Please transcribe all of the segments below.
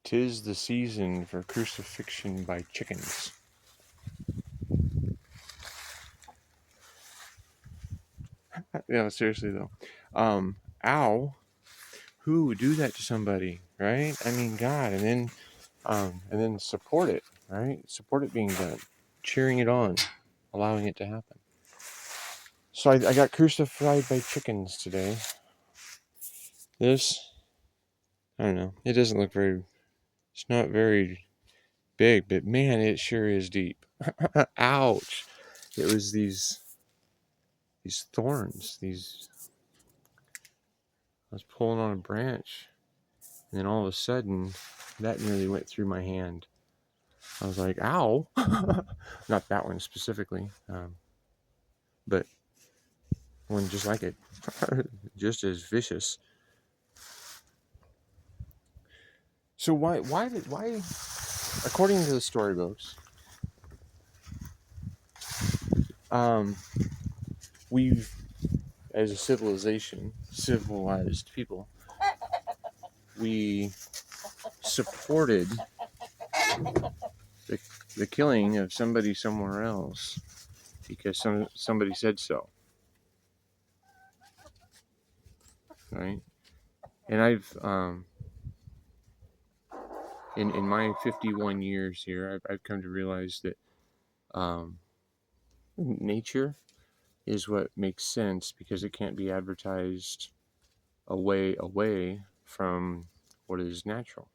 'Tis the season for crucifixion by chickens. Yeah, seriously though. Ow. Who would do that to somebody, right? I mean, God, and then support it, right? Support it being done, cheering it on, allowing it to happen. So I got crucified by chickens today. This, I don't know. It doesn't look very. It's not very big, but man, it sure is deep. Ouch! It was these thorns. I was pulling on a branch, and then all of a sudden, that nearly went through my hand. I was like, "Ow!" Not that one specifically, but one just like it, just as vicious. So why? According to the storybooks, we've, as a civilization, civilized people, we supported the killing of somebody somewhere else because somebody said so, right? And I've in my 51 years here, I've come to realize that nature is what makes sense because it can't be advertised away from what is natural,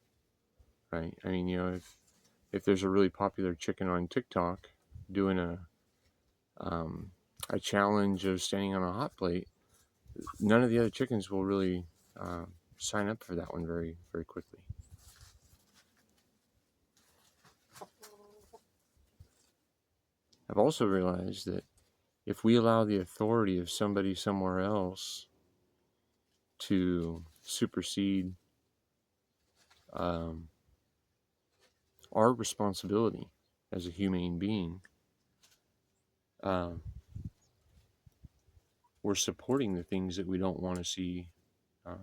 right? I mean, if there's a really popular chicken on TikTok doing a challenge of standing on a hot plate, none of the other chickens will really sign up for that one very, very quickly. I've also realized that if we allow the authority of somebody somewhere else to supersede our responsibility as a humane being, we're supporting the things that we don't want to see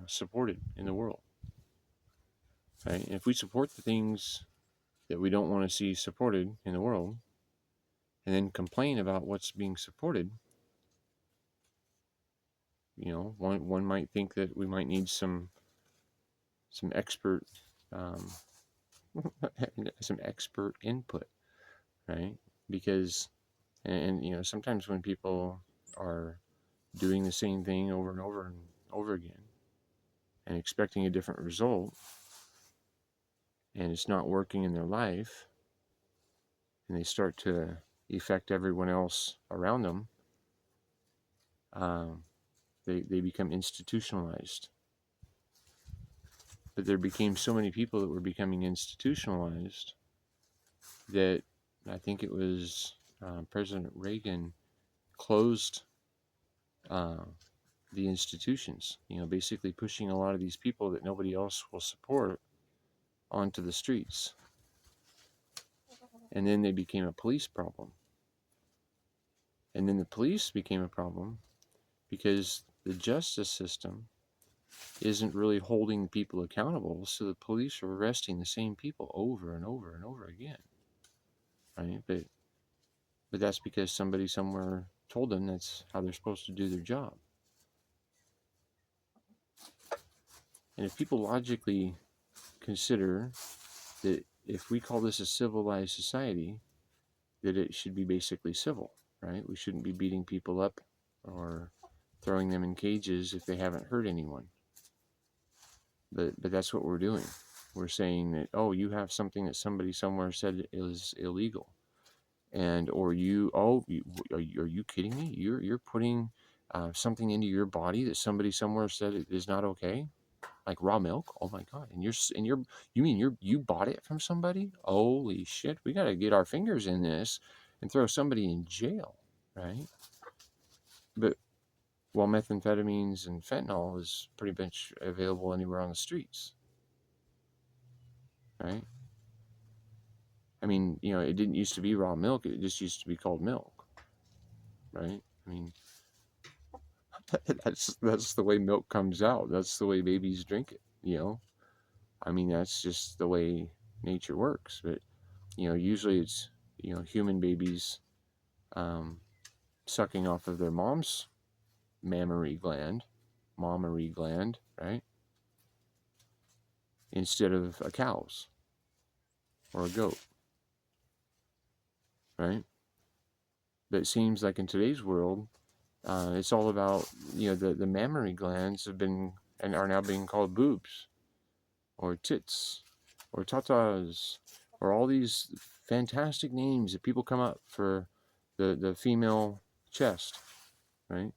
supported in the world. Right? And if we support the things that we don't want to see supported in the world, and then complain about what's being supported, one might think that we might need some expert some expert input, right? Because sometimes when people are doing the same thing over and over and over again and expecting a different result, and it's not working in their life, and they start to affect everyone else around them, they become institutionalized. But there became so many people that were becoming institutionalized that I think it was President Reagan closed the institutions, basically pushing a lot of these people that nobody else will support onto the streets. And then they became a police problem. And then the police became a problem because the justice system isn't really holding people accountable, so the police are arresting the same people over and over and over again, right? But that's because somebody somewhere told them that's how they're supposed to do their job. And if people logically consider that if we call this a civilized society, that it should be basically civil, right? We shouldn't be beating people up or throwing them in cages if they haven't hurt anyone. But that's what we're doing. We're saying that, oh, you have something that somebody somewhere said is illegal, and or you, oh, are you kidding me? You're putting something into your body that somebody somewhere said it is not okay, like raw milk. Oh my God! And you mean you bought it from somebody? Holy shit! We got to get our fingers in this and throw somebody in jail, right? But while methamphetamines and fentanyl is pretty much available anywhere on the streets, right? I mean, it didn't used to be raw milk. It just used to be called milk, right? I mean, that's the way milk comes out. That's the way babies drink it, I mean, that's just the way nature works. But, usually it's, human babies um, sucking off of their mom's mammary gland, right? Instead of a cow's or a goat, right? But it seems like in today's world, it's all about, the mammary glands have been and are now being called boobs or tits or tatas or all these fantastic names that people come up for the female chest, right?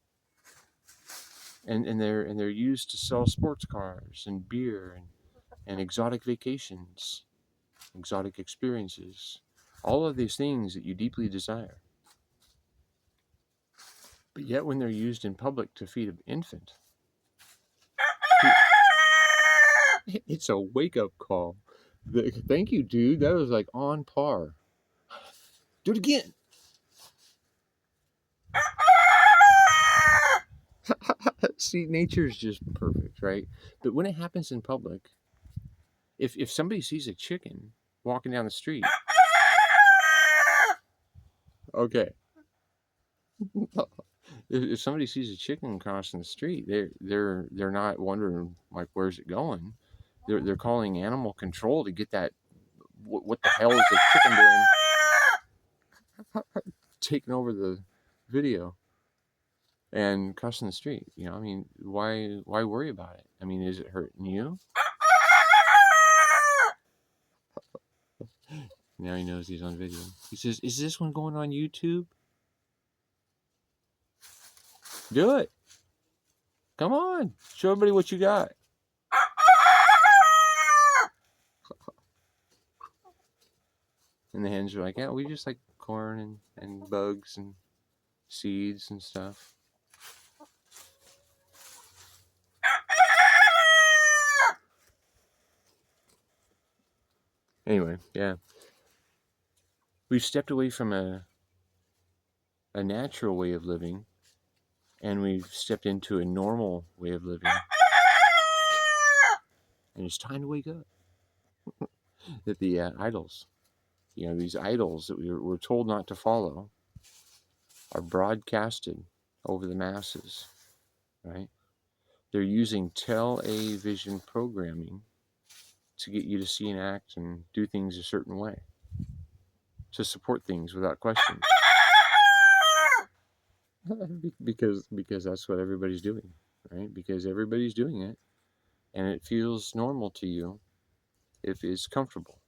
And they're used to sell sports cars and beer and exotic vacations, exotic experiences, all of these things that you deeply desire. But yet, when they're used in public to feed an infant, it's a wake up call. Thank you, dude. That was like on par. Do it again. See, nature's just perfect, right? But when it happens in public, if somebody sees a chicken walking down the street, okay, if somebody sees a chicken crossing the street, they're not wondering like where's it going. They're calling animal control to get that. What the hell is the chicken doing? Taking over the video and crossing the street. I mean, why worry about it? I mean, is it hurting you? Now he knows he's on video. He says, "Is this one going on YouTube? Do it. Come on. Show everybody what you got." And the hens are like, "Yeah, we just like corn and bugs and seeds and stuff." Anyway, yeah. We've stepped away from a natural way of living, and we've stepped into a normal way of living. And it's time to wake up. That the idols, these idols that we're told not to follow, are broadcasted over the masses, right? They're using television programming to get you to see and act and do things a certain way, to support things without question. because that's what everybody's doing, right? Because everybody's doing it, and it feels normal to you if it's comfortable.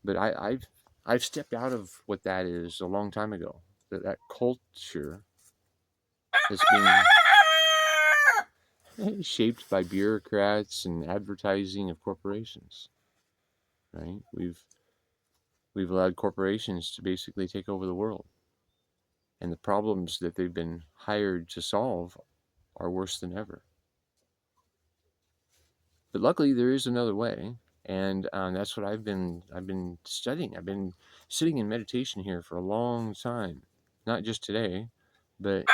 But I've stepped out of what that is a long time ago. That culture is being shaped by bureaucrats and advertising of corporations, right? We've allowed corporations to basically take over the world, and the problems that they've been hired to solve are worse than ever. But luckily, there is another way, and that's what I've been studying. I've been sitting in meditation here for a long time, not just today, but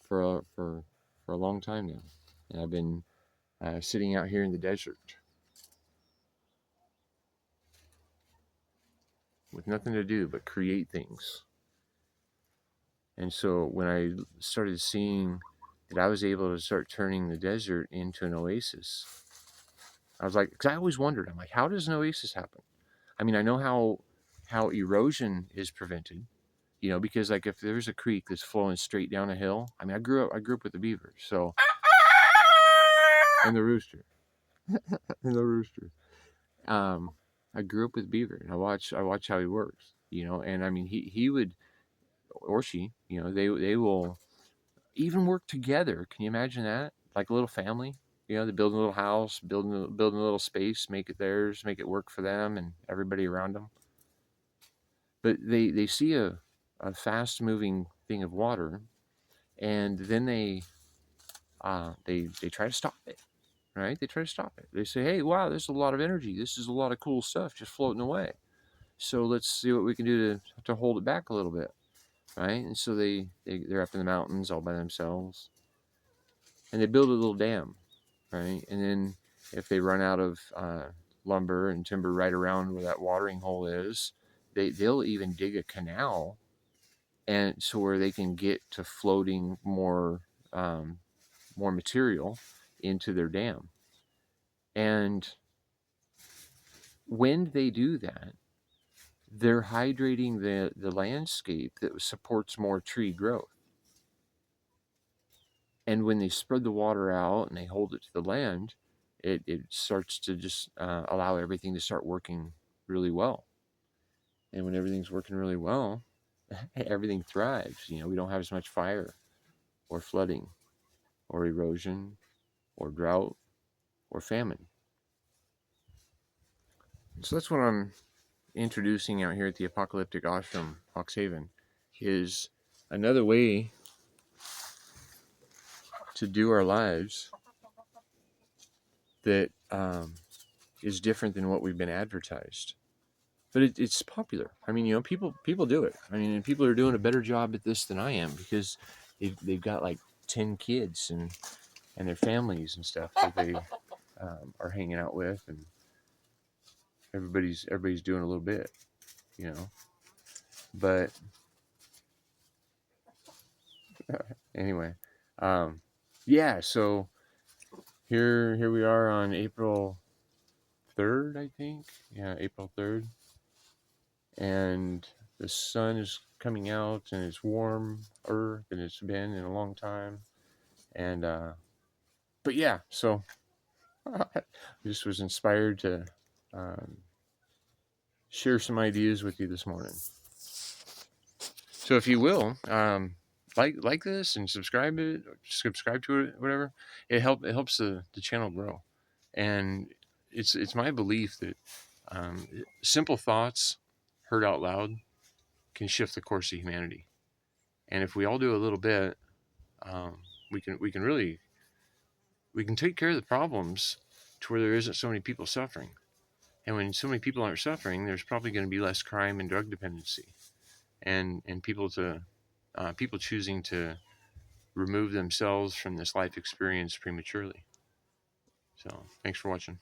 for a long time now. And I've been sitting out here in the desert with nothing to do but create things. And so when I started seeing that I was able to start turning the desert into an oasis, I was like, because I always wondered, I'm like, how does an oasis happen? I mean, I know how erosion is prevented, because like if there's a creek that's flowing straight down a hill, I mean, I grew up with the beaver, so and the rooster, and the rooster. I grew up with beaver, and I watch how he works, and I mean, he would, or she, they will even work together. Can you imagine that? Like a little family, they build a little house, building a little space, make it theirs, make it work for them and everybody around them. But they see a fast moving thing of water, and then they try to stop it. Right? They try to stop it. They say, "Hey, wow, there's a lot of energy. This is a lot of cool stuff just floating away. So let's see what we can do to hold it back a little bit." Right? And so they're up in the mountains all by themselves. and they build a little dam, right? And then if they run out of lumber and timber right around where that watering hole is, they'll even dig a canal, and so where they can get to floating um, more material into their dam. And when they do that, they're hydrating the landscape that supports more tree growth. And when they spread the water out and they hold it to the land, it starts to just allow everything to start working really well. And when everything's working really well, everything thrives. You know, we don't have as much fire or flooding or erosion or drought or famine. So that's what I'm introducing out here at the Apocalyptic Ashram, Hawkshaven, is another way to do our lives that is different than what we've been advertised. But it's popular. I mean, you know, people do it. I mean, and people are doing a better job at this than I am, because they've got like 10 kids and their families and stuff that they are hanging out with, and everybody's doing a little bit, you know. But anyway, yeah. So here we are on April 3rd, I think. Yeah, April 3rd, and the sun is coming out, and it's warmer than it's been in a long time. And but yeah, so I just was inspired to um, share some ideas with you this morning. So if you will, like this and subscribe to it, whatever. It helps the channel grow, and it's my belief that simple thoughts heard out loud can shift the course of humanity. And if we all do a little bit, we can really take care of the problems to where there isn't so many people suffering. And when so many people aren't suffering, there's probably going to be less crime and drug dependency, and people choosing to remove themselves from this life experience prematurely. So thanks for watching.